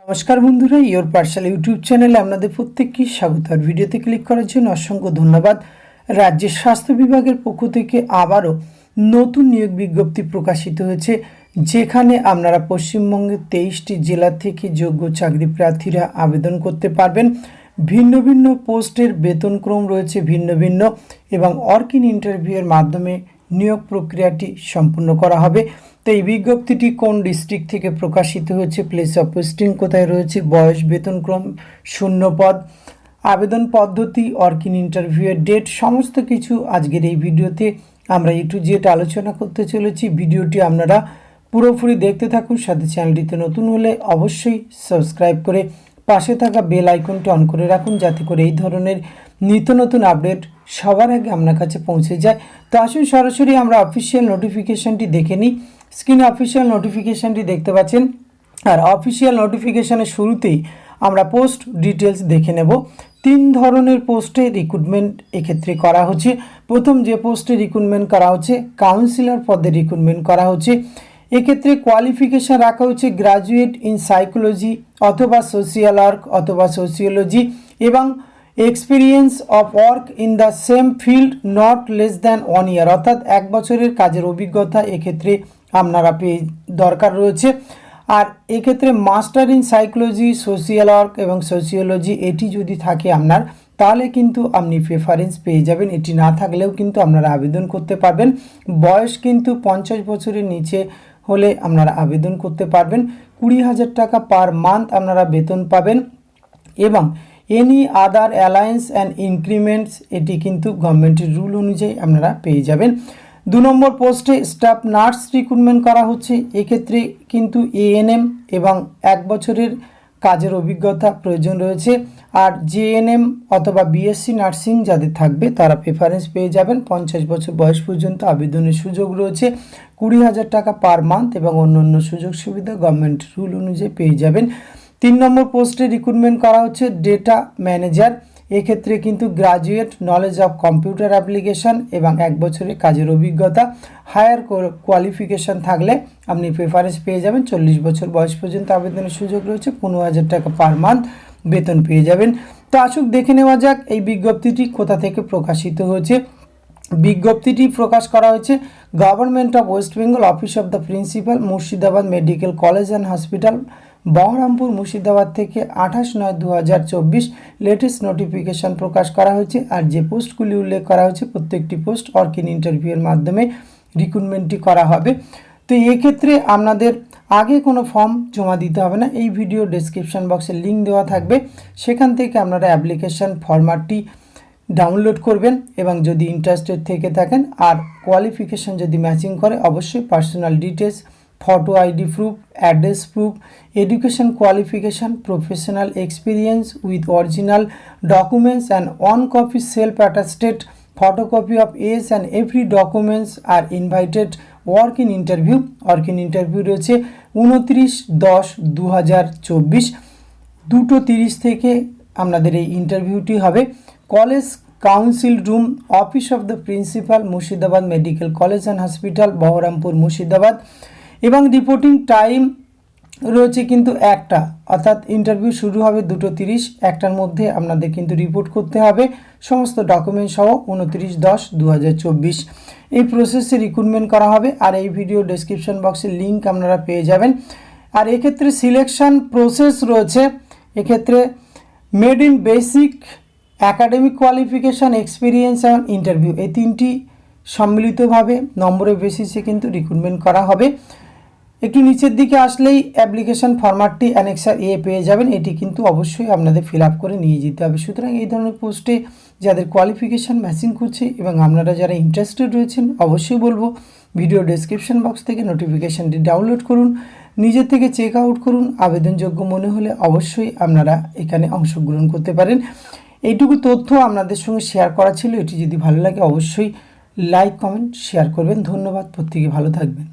নমস্কার বন্ধুরা, your পার্সাল YouTube চ্যানেলে আপনাদের প্রত্যেককে স্বাগত। আর ভিডিওতে ক্লিক করার জন্য অসংখ্য ধন্যবাদ। রাজ্যের স্বাস্থ্য বিভাগের পক্ষ থেকে আবারও নতুন নিয়োগ বিজ্ঞপ্তি প্রকাশিত হয়েছে, যেখানে আপনারা পশ্চিমবঙ্গের 23টি জেলা থেকে যোগ্য চাকরি প্রার্থীরা আবেদন করতে পারবেন। ভিন্ন ভিন্ন পোস্টের বেতনক্রম রয়েছে ভিন্ন ভিন্ন, এবং ওয়ার্ক-ইন ইন্টারভিউয়ের মাধ্যমে নিয়োগ প্রক্রিয়াটি সম্পূর্ণ করা হবে। তো এই বিজ্ঞপ্তিটি কোন ডিস্ট্রিক্ট থেকে প্রকাশিত হয়েছে, প্লেস অফ পোস্টিং কোথায় রয়েছে, বয়স, বেতনক্রম, শূন্য পদ, আবেদন পদ্ধতি, ওয়ার্ক-ইন ইন্টারভিউয়ের ডেট, সমস্ত কিছু আজকের এই ভিডিওতে আমরা A to Z আলোচনা করতে চলেছি। ভিডিওটি আপনারা পুরোপুরি দেখতে থাকুন। সাথে চ্যানেলটিতে নতুন হলে অবশ্যই সাবস্ক্রাইব করে পাশে থাকা বেল আইকনটি অন করে রাখুন, যাতে করে এই ধরনের নিত্য নতুন আপডেট সবার আগে আপনার কাছে পৌঁছে যায়। তো আসুন সরাসরি আমরা অফিসিয়াল নোটিফিকেশানটি দেখে নিই। স্ক্রিনে অফিসিয়াল নোটিফিকেশানটি দেখতে পাচ্ছেন। আর অফিসিয়াল নোটিফিকেশানের শুরুতেই আমরা পোস্ট ডিটেলস দেখে নেব। 3 ধরনের পোস্টে রিক্রুটমেন্ট এক্ষেত্রে করা হচ্ছে। প্রথম যে পোস্টে রিক্রুটমেন্ট করা হচ্ছে, কাউন্সিলর পদে রিক্রুটমেন্ট করা হচ্ছে। এক্ষেত্রে কোয়ালিফিকেশান রাখা হচ্ছে গ্রাজুয়েট ইন সাইকোলজি অথবা সোশিয়াল ওয়ার্ক অথবা সোশিওলজি, এবং experience of work in the same field not less than 1 ইয়ার, অর্থাৎ 1 বছরের কাজের অভিজ্ঞতা এক্ষেত্রে আপনারা দরকার রয়েছে। আর এক্ষেত্রে master in psychology, social work এবং সোশিওলজি এটি যদি থাকে আপনার, তাহলে কিন্তু আপনি প্রেফারেন্স পেয়ে যাবেন। এটি না থাকলেও কিন্তু আপনারা আবেদন করতে পারবেন। বয়স কিন্তু 50 বছরের নিচে হলে আপনারা আবেদন করতে পারবেন। 20,000 টাকা পার মান্থ আপনারা বেতন পাবেন, এবং এনি আদার অ্যালায়েন্স অ্যান্ড ইনক্রিমেন্টস এটি কিন্তু গভর্নমেন্টের রুল অনুযায়ী আপনারা পেয়ে যাবেন। 2 নম্বর পোস্টে স্টাফ নার্স রিক্রুটমেন্ট করা হচ্ছে। এক্ষেত্রে কিন্তু ANM এবং 1 বছরের কাজের অভিজ্ঞতা প্রয়োজন রয়েছে। আর JNM অথবা BSc নার্সিং যাদের থাকবে তারা প্রেফারেন্স পেয়ে যাবেন। 50 বছর বয়স পর্যন্ত আবেদনের সুযোগ রয়েছে। 20,000 টাকা পার মান্থ এবং অন্যান্য সুযোগ সুবিধা গভর্নমেন্ট রুল অনুযায়ী পেয়ে যাবেন। 3 নম্বর পোস্টে রিক্রুটমেন্ট করা হচ্ছে ডেটা ম্যানেজার। এক্ষেত্রে কিন্তু graduate knowledge of computer application এবং 1 বছরের কাজের অভিজ্ঞতা, হায়ার কোয়ালিফিকেশান থাকলে আপনি প্রেফারেন্স পেয়ে যাবেন। 40 বছর বয়স পর্যন্ত আবেদনের সুযোগ রয়েছে। 15,000 টাকা পার মান্থ বেতন পেয়ে যাবেন। তো আসুক দেখে নেওয়া যাক এই বিজ্ঞপ্তিটি কোথা থেকে প্রকাশিত হয়েছে। বিজ্ঞপ্তিটি প্রকাশ করা হয়েছে government of West Bengal, office of the principal, Murshidabad medical college and hospital, Baharampur, Murshidabad থেকে 28/9/2024 লেটেস্ট নোটিফিকেশান প্রকাশ করা হয়েছে। আর যে পোস্টগুলি উল্লেখ করা হয়েছে প্রত্যেকটি পোস্ট ওয়ার্ক-ইন ইন্টারভিউয়ের মাধ্যমে রিক্রুটমেন্টটি করা হবে। তো এক্ষেত্রে আপনাদের আগে কোনো ফর্ম জমা দিতে হবে না। এই ভিডিও ডেসক্রিপশান বক্সে লিঙ্ক দেওয়া থাকবে, সেখান থেকে আপনারা অ্যাপ্লিকেশান ফরম্যাটটি ডাউনলোড করবেন, এবং যদি ইন্টারেস্টেড থেকে থাকেন আর কোয়ালিফিকেশান যদি ম্যাচিং করে অবশ্যই personal details, photo ID proof, address proof, education qualification, professional experience with original documents and 1 copy self attested photocopy of each and every documents are invited work-in interview। work-in interview রয়েছে 29/10/2024 2:30 থেকে আপনাদের এই ইন্টারভিউটি হবে। College council room, office of the principal, Murshidabad medical college and hospital, Baharampur, Murshidabad, এবং reporting time রয়েছে কিন্তু 1টা, অর্থাৎ interview শুরু হবে 2:30, 1টার মধ্যে আপনাদের কিন্তু রিপোর্ট করতে হবে সমস্ত ডকুমেন্ট সহ। 29/10/2024 এই প্রসেসে রিক্রুটমেন্ট করা হবে। আর এই ভিডিও ডেসক্রিপশন বক্সে লিঙ্ক আপনারা পেয়ে যাবেন। আর এক্ষেত্রে সিলেকশন প্রসেস রয়েছে। এক্ষেত্রে made in basic, academic qualification, experience এবং ইন্টারভিউ, এই 3টি সম্মিলিতভাবে নম্বরের বেসিসে কিন্তু রিক্রুটমেন্ট করা হবে। একটু নিচের দিকে আসলেই অ্যাপ্লিকেশান ফরম্যাটটি অ্যানেক্সার A পেয়ে যাবেন। এটি কিন্তু অবশ্যই আপনাদের ফিল আপ করে নিয়ে যেতে হবে। সুতরাং এই ধরনের পোস্টে যাদের কোয়ালিফিকেশান ম্যাচিং করছে এবং আপনারা যারা ইন্টারেস্টেড রয়েছেন, অবশ্যই বলবো ভিডিও ডেসক্রিপশন বক্স থেকে নোটিফিকেশানটি ডাউনলোড করুন, নিজের থেকে চেক আউট করুন। আবেদনযোগ্য মনে হলে অবশ্যই আপনারা এখানে অংশগ্রহণ করতে পারেন। এইটুকু তথ্য আপনাদের সঙ্গে শেয়ার করা ছিল। এটি যদি ভালো লাগে অবশ্যই লাইক, কমেন্ট, শেয়ার করবেন। ধন্যবাদ, প্রত্যেকে ভালো থাকবেন।